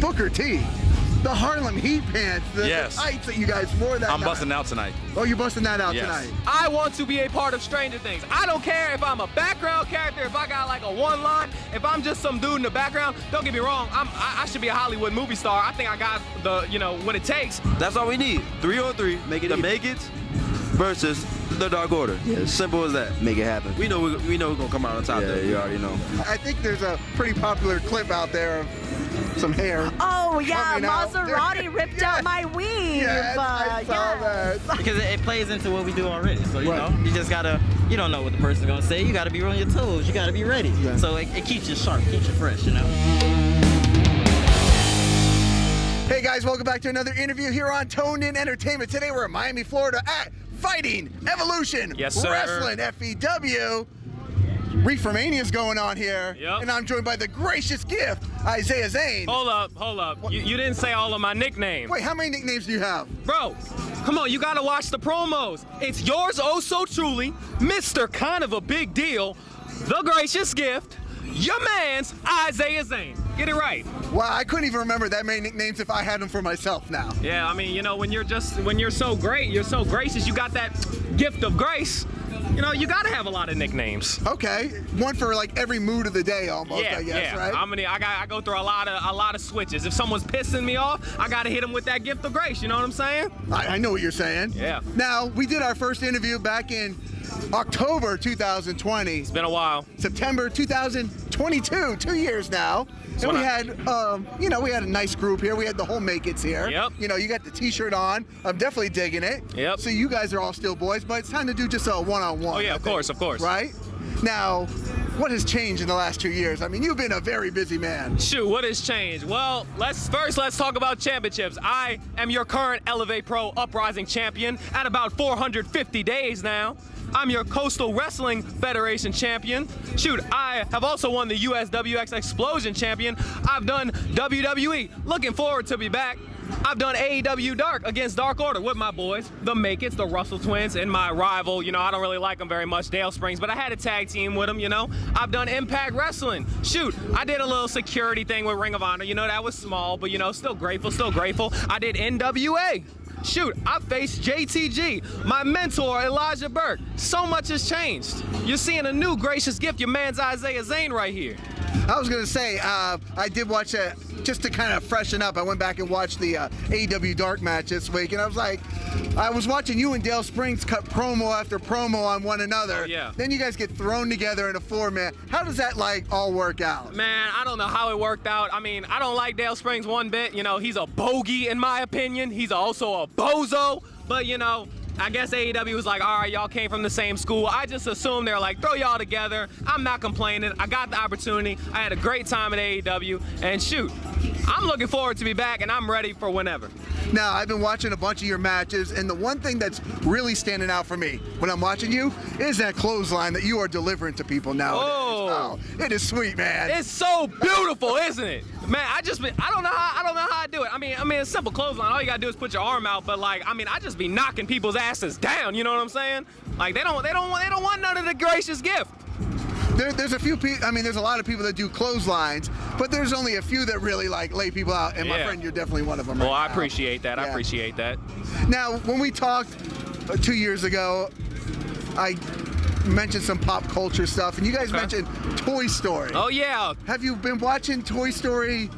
Booker T, the Harlem Heat pants, the tights that you guys wore that night. I'm busting out tonight. Oh, you're busting that out tonight. I want to be a part of Stranger Things. I don't care if I'm a background character, if I got like a one line, if I'm just some dude in the background. Don't get me wrong, I should be a Hollywood movie star. I think I got the, what it takes. That's all we need. 3-on-3, make it versus the Dark Order. Yeah, simple as that. Make it happen. We know we're gonna come out on top. Yeah, you already know. I think there's a pretty popular clip out there of some hair. Oh yeah, Maserati ripped out my weave. Yes, I saw that. Because it plays into what we do already. So you know, you just gotta, you don't know what the person's gonna say. You gotta be on your toes. You gotta be ready. Yeah. So it keeps you sharp, keeps you fresh. Hey guys, welcome back to another interview here on Toned In Entertainment. Today we're in Miami, Florida at Fighting Evolution Wrestling, FEW. Reefermania's going on here, and I'm joined by the Gracious Gift Izaiah Zane. Hold up. You didn't say all of my nicknames. Wait, how many nicknames do you have? Bro, come on, you gotta watch the promos. It's yours oh so truly, Mr. Kind of a Big Deal, the Gracious Gift, your man's Izaiah Zane. Get it right. Wow, I couldn't even remember that many nicknames if I had them for myself now. Yeah, I mean, when you're so great, you're so gracious, you got that gift of grace. You gotta have a lot of nicknames. Okay, one for like every mood of the day, almost. I guess, right? I go through a lot of switches. If someone's pissing me off, I gotta hit them with that gift of grace. You know what I'm saying? I know what you're saying. Yeah. Now we did our first interview back in October 2020. It's been a while. September 2022, 2 years now. And we had, we had a nice group here. We had the whole Make-Its here. Yep. You got the T-shirt on. I'm definitely digging it. Yep. So you guys are all still boys, but it's time to do just a one-on-one. Oh yeah, of course. Right? Now, what has changed in the last 2 years? I mean, you've been a very busy man. Shoot, what has changed? Well, let's talk about championships. I am your current Elevate Pro Uprising champion at about 450 days now. I'm your Coastal Wrestling Federation champion. Shoot, I have also won the USWX Explosion champion. I've done WWE. Looking forward to be back. I've done AEW Dark against Dark Order with my boys, the Make-Its, the Russell Twins, and my rival. I don't really like them very much, Dale Springs, but I had a tag team with them, I've done Impact Wrestling. Shoot, I did a little security thing with Ring of Honor. That was small, but, still grateful. I did NWA. Shoot, I faced JTG, my mentor, Elijah Burke. So much has changed. You're seeing a new Gracious Gift, your man's Izaiah Zane right here. I was going to say, I did watch it just to kind of freshen up. I went back and watched the AEW Dark match this week, and I was watching you and Dale Springs cut promo after promo on one another. Oh, yeah. Then you guys get thrown together in a four-man. How does that, all work out? Man, I don't know how it worked out. I mean, I don't like Dale Springs one bit. He's a bogey in my opinion. He's also a bozo, but, I guess AEW was like, all right, y'all came from the same school. I just assumed they're like, throw y'all together. I'm not complaining. I got the opportunity. I had a great time at AEW. And shoot, I'm looking forward to be back, and I'm ready for whenever. Now, I've been watching a bunch of your matches, and the one thing that's really standing out for me when I'm watching you is that clothesline that you are delivering to people nowadays. Oh, it is sweet, man. It's so beautiful, isn't it? Man, I don't know how I do it. I mean, it's simple clothesline. All you gotta do is put your arm out, but I just be knocking people's asses down. You know what I'm saying? Like they don't want none of the Gracious Gift. There's a few people. There's a lot of people that do clotheslines, but there's only a few that really lay people out. And my friend, you're definitely one of them. Well, I appreciate that. Yeah. I appreciate that. Now, when we talked 2 years ago, I mentioned some pop culture stuff, and you guys mentioned Toy Story. Oh yeah. Have you been watching Toy Story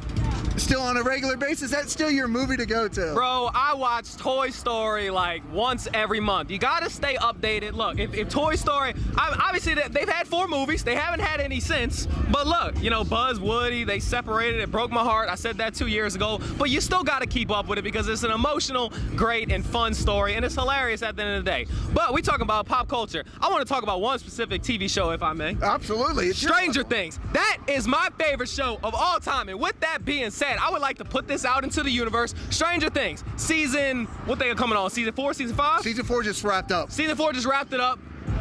still on a regular basis? That's still your movie to go to? Bro, I watch Toy Story once every month. You gotta stay updated. Look, if Toy Story, obviously they've had 4 movies. They haven't had any since. But look, Buzz, Woody, they separated. It broke my heart. I said that 2 years ago. But you still gotta keep up with it because it's an emotional, great, and fun story, and it's hilarious at the end of the day. But we talking about pop culture. I want to talk about one specific TV show, if I may. Absolutely. Stranger Things. That is my favorite show of all time. And with that being said, I would like to put this out into the universe. Stranger Things, season, what they are coming on? Season 4, season 5? Season 4 just wrapped up. Season 4 just wrapped it up.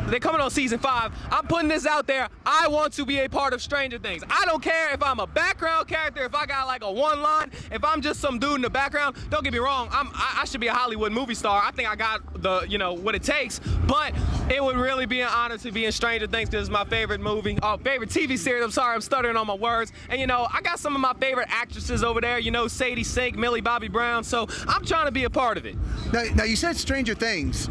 they're coming on season 5. I'm putting this out there. I want to be a part of Stranger Things. I don't care if I'm a background character, if I got like a one line, if I'm just some dude in the background. Don't get me wrong, I should be a Hollywood movie star. I think I got the, what it takes, but it would really be an honor to be in Stranger Things because it's my favorite movie, favorite TV series. I'm sorry, I'm stuttering on my words. And I got some of my favorite actresses over there, Sadie Sink, Millie Bobby Brown, so I'm trying to be a part of it. Now you said Stranger Things.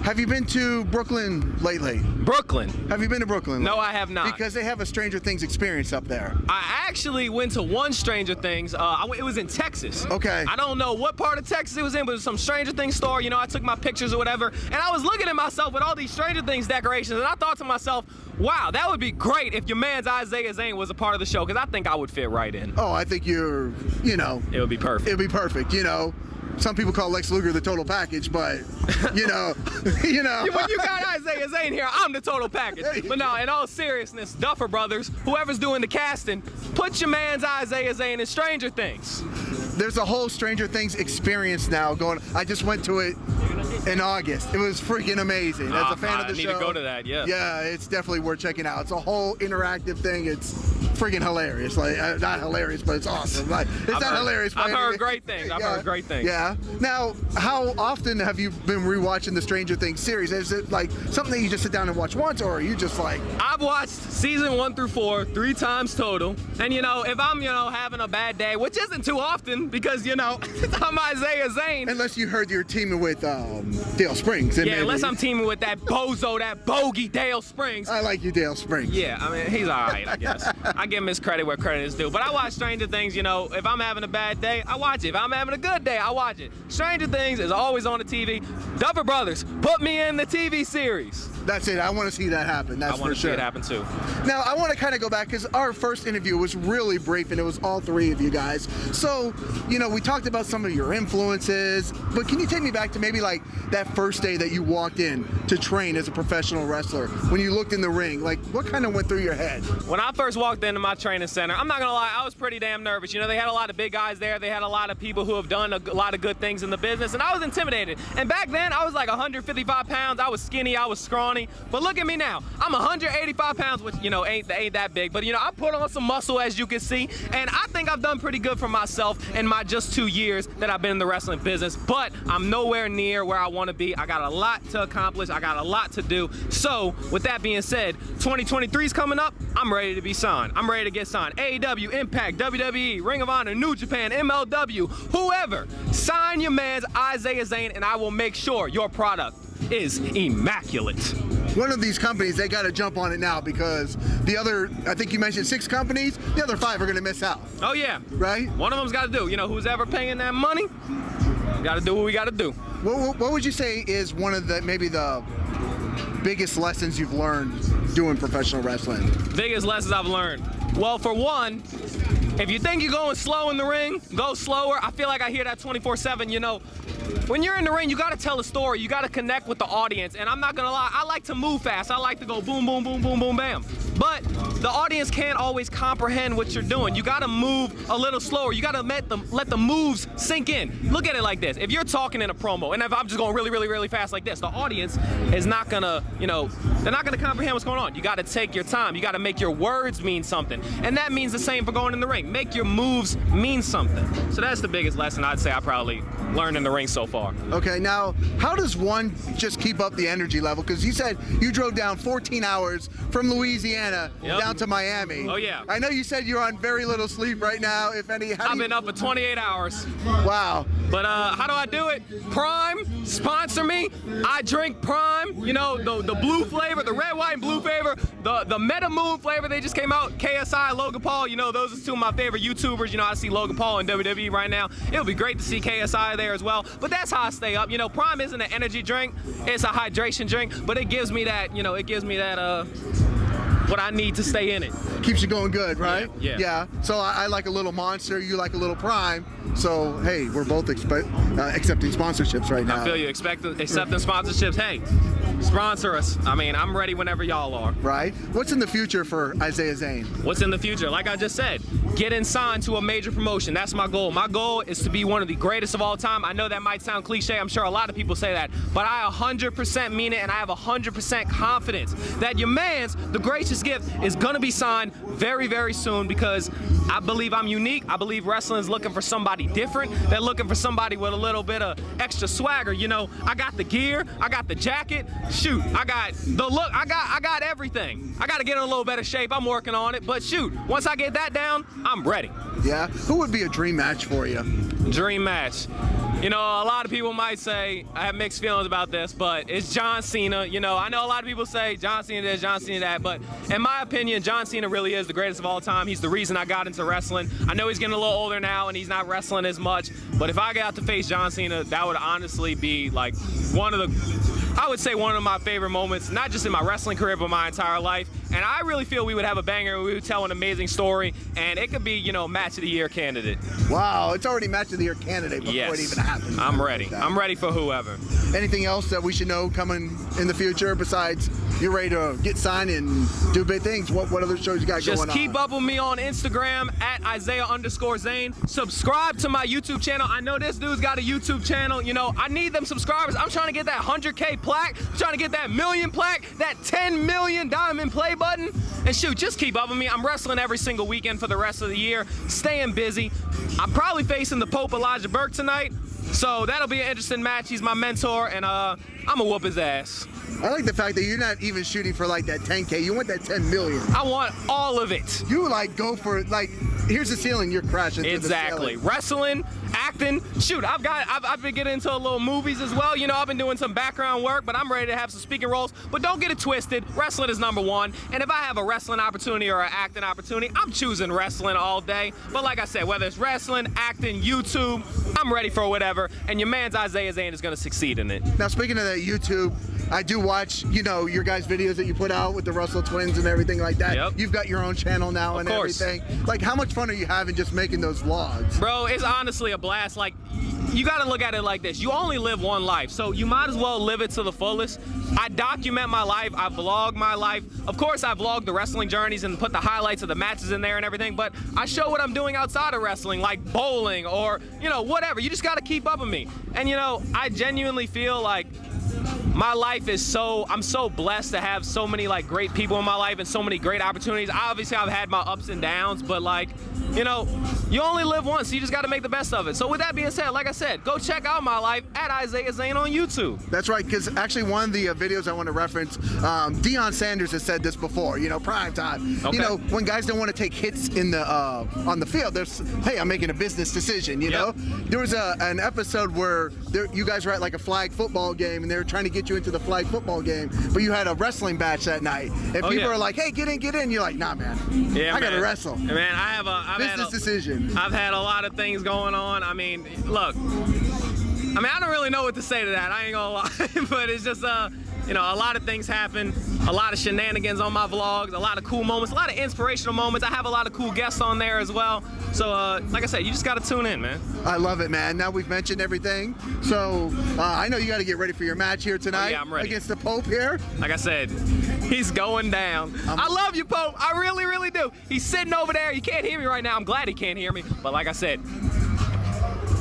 Have you been to Brooklyn lately? Brooklyn? Have you been to Brooklyn? No, I have not. Because they have a Stranger Things experience up there. I actually went to one Stranger Things. It was in Texas. Okay. I don't know what part of Texas it was in, but it was some Stranger Things store. I took my pictures or whatever, and I was looking at myself with all these Stranger Things decorations, and I thought to myself, wow, that would be great if your man's Izaiah Zane was a part of the show, because I think I would fit right in. Oh, I think you're, It would be perfect. It would be perfect, Some people call Lex Luger the total package, but, When you got Izaiah Zane here, I'm the total package. But no, in all seriousness, Duffer Brothers, whoever's doing the casting, put your man's Izaiah Zane in Stranger Things. There's a whole Stranger Things experience now going. I just went to it in August. It was freaking amazing. As a fan of the show. I need to go to that, yeah. Yeah, it's definitely worth checking out. It's a whole interactive thing. It's freaking hilarious. Like, not hilarious, but it's awesome. Like, hilarious. I've heard great things. I've heard great things. Yeah. Now, how often have you been rewatching the Stranger Things series? Is it like something that you just sit down and watch once, or are you just like? I've watched season 1 through 4 3 times total. And if I'm having a bad day, which isn't too often because I'm Izaiah Zane. Unless you heard you're teaming with Dale Springs. Yeah, unless I'm teaming with that bozo, that bogey Dale Springs. I like you, Dale Springs. Yeah, I mean, he's all right, I guess. I give him his credit where credit is due. But I watch Stranger Things, if I'm having a bad day, I watch it. If I'm having a good day, I watch it. Stranger Things is always on the TV. Duffer Brothers, put me in the TV series. That's it. I want to see that happen. That's for sure. I want to see it happen too. Now, I want to kind of go back because our first interview was really brief and it was all 3 of you guys. So, we talked about some of your influences, but can you take me back to maybe like that first day that you walked in to train as a professional wrestler? When you looked in the ring, like what kind of went through your head? When I first walked into my training center, I'm not going to lie, I was pretty damn nervous. They had a lot of big guys there. They had a lot of people who have done a lot of good things in the business, and I was intimidated. And back then, I was like 155 pounds. I was skinny. I was scrawny. But look at me now. I'm 185 pounds, which, ain't that big. But, I put on some muscle, as you can see. And I think I've done pretty good for myself in my just 2 years that I've been in the wrestling business. But I'm nowhere near where I want to be. I got a lot to accomplish. I got a lot to do. So, with that being said, 2023 is coming up. I'm ready to be signed. I'm ready to get signed. AEW, Impact, WWE, Ring of Honor, New Japan, MLW, whoever. Sign your man's Izaiah Zane, and I will make sure your product is immaculate. One of these companies, they got to jump on it now because the other, I think you mentioned 6 companies, the other 5 are going to miss out. Oh, yeah. Right? One of them's got to do. Who's ever paying that money, got to do what we got to do. What would you say is one of maybe the biggest lessons you've learned doing professional wrestling? Biggest lessons I've learned? Well, for one, if you think you're going slow in the ring, go slower. I feel like I hear that 24/7, When you're in the ring, you got to tell a story. You got to connect with the audience. And I'm not going to lie, I like to move fast. I like to go boom, boom, boom, boom, boom, bam. But the audience can't always comprehend what you're doing. You got to move a little slower. You got to let the moves sink in. Look at it like this. If you're talking in a promo, and if I'm just going really, really, really fast like this, the audience is not going to, they're not going to comprehend what's going on. You got to take your time. You got to make your words mean something. And that means the same for going in the ring. Make your moves mean something. So that's the biggest lesson I'd say I probably learned in the ring so far. Okay, now, how does one just keep up the energy level? Because you said you drove down 14 hours from Louisiana down to Miami. Oh, yeah. I know you said you're on very little sleep right now, if any. I've been up for 28 hours. Wow. But how do I do it? Prime, sponsor me. I drink Prime, the blue flavor, the red, white, and blue flavor, the Meta Moon flavor they just came out, KSI, Logan Paul, those are 2 of my favorite YouTubers. I see Logan Paul in WWE right now. It would be great to see KSI there as well. But that's how I stay up. Prime isn't an energy drink, it's a hydration drink, but it gives me that, what I need to stay in it. keeps you going good, right? Yeah. So I like a little Monster, you like a little Prime. So hey, we're both accepting sponsorships right now. I feel you. Accepting sponsorships. Hey, sponsor us. I mean, I'm ready whenever y'all are. Right. What's in the future for Izaiah Zane? What's in the future? Like I just said, getting signed to a major promotion. That's my goal. My goal is to be one of the greatest of all time. I know that might sound cliche. I'm sure a lot of people say that, but I 100% mean it, and I have 100% confidence that your man's The Gracious Gift is gonna be signed very, very soon, because I believe I'm unique. I believe wrestling is looking for somebody different. They're looking for somebody with a little bit of extra swagger. You know, I got the gear, I got the jacket. Shoot, I got the look. I got everything. I got to get in a little better shape. I'm working on it. But shoot, once I get that down, I'm ready. Yeah. Who would be a dream match for you? Dream match. You know, a lot of people might say, I have mixed feelings about this, but it's John Cena. You know, I know a lot of people say John Cena this, John Cena that, but in my opinion, John Cena really is the greatest of all time. He's the reason I got into wrestling. I know he's getting a little older now and he's not wrestling as much, but if I got to face John Cena, that would honestly be like one of my favorite moments, not just in my wrestling career, but my entire life. And I really feel we would have a banger, we would tell an amazing story, and it could be, you know, match of the year candidate. Wow, it's already match of the year candidate before it even happens. I'm ready. I'm ready for whoever. Anything else that we should know coming in the future besides you're ready to get signed and do big things? What other shows you got going on? Just keep up with me on Instagram at Izaiah_Zane. Subscribe to my YouTube channel. I know this dude's got a YouTube channel. You know, I need them subscribers. I'm trying to get that 100K plaque. I'm trying to get that million plaque, that 10 million diamond play button. And shoot, just keep up with me. I'm wrestling every single weekend for the rest of the year, staying busy. I'm probably facing the Pope Elijah Burke tonight, so that'll be an interesting match. He's my mentor, and I'm gonna whoop his ass. I like the fact that you're not even shooting for like that 10K. You want that 10 million. I want all of it. You like go for like, here's the ceiling, you're crashing through Exactly. the ceiling. Wrestling, acting. Shoot, I've been getting into a little movies as well. You know, I've been doing some background work, but I'm ready to have some speaking roles. But don't get it twisted. Wrestling is number one. And if I have a wrestling opportunity or an acting opportunity, I'm choosing wrestling all day. But like I said, whether it's wrestling, acting, YouTube, I'm ready for whatever. And your man's Izaiah Zane is gonna succeed in it. Now, speaking of that YouTube, I do watch, you know, your guys' videos that you put out with the Russell twins and everything like that. Yep. You've got your own channel now and everything. Like, how much fun are you having just making those vlogs? Bro, it's honestly a blast. Like, you gotta look at it like this. You only live one life, so you might as well live it to the fullest. I document my life, I vlog my life. Of course, I vlog the wrestling journeys and put the highlights of the matches in there and everything, but I show what I'm doing outside of wrestling, like bowling or, you know, whatever. You just gotta keep up with me. And, you know, I genuinely feel like my life is I'm so blessed to have so many like great people in my life and so many great opportunities. Obviously, I've had my ups and downs, but like, you know, you only live once, so you just got to make the best of it. So with that being said, like I said, go check out my life at Izaiah Zane on YouTube. That's right, because actually one of the videos I want to reference, Deion Sanders has said this before, you know, prime time. Okay. You know, when guys don't want to take hits in the on the field, there's, hey, I'm making a business decision, you know? There was an episode where you guys were at like a flag football game and they were trying to get you into the flag football game, but you had a wrestling match that night. And people are like, hey, get in. You're like, nah, man. Yeah, I got to wrestle. Man, I've had a lot of things going on. I mean, look, I don't really know what to say to that. I ain't gonna lie, but it's just, you know, a lot of things happen, a lot of shenanigans on my vlogs, a lot of cool moments, a lot of inspirational moments. I have a lot of cool guests on there as well. So, like I said, you just gotta tune in, man. I love it, man. Now we've mentioned everything. So, I know you gotta get ready for your match here tonight. Oh, yeah, I'm ready. Against the Pope here. Like I said, he's going down. I love you, Pope. I really, really do. He's sitting over there. You can't hear me right now. I'm glad he can't hear me. But like I said,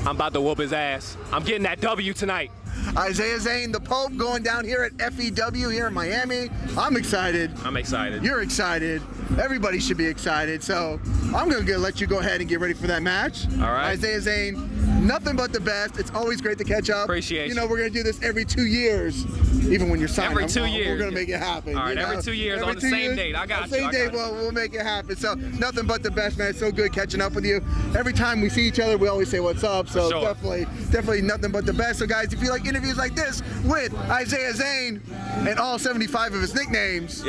I'm about to whoop his ass. I'm getting that W tonight. Izaiah Zane, the Pope, going down here at FEW here in Miami. I'm excited. I'm excited. You're excited. Everybody should be excited. So I'm going to let you go ahead and get ready for that match. All right. Izaiah Zane, nothing but the best. It's always great to catch up. Appreciate you. You know, we're going to do this every 2 years, even when you're signed. Every 2 years. We're going to make it happen. All right, you know? every 2 years on the same date. I got you. Same day, we'll make it happen. So nothing but the best, man. It's so good catching up with you. Every time we see each other, we always say what's up. So sure. definitely nothing but the best. So guys, if you like interviews like this with Izaiah Zane and all 75 of his nicknames,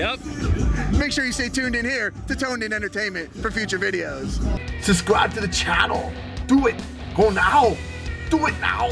make sure you stay tuned in here to Toned In Entertainment for future videos. Subscribe to the channel. Do it. Go now. Do it now.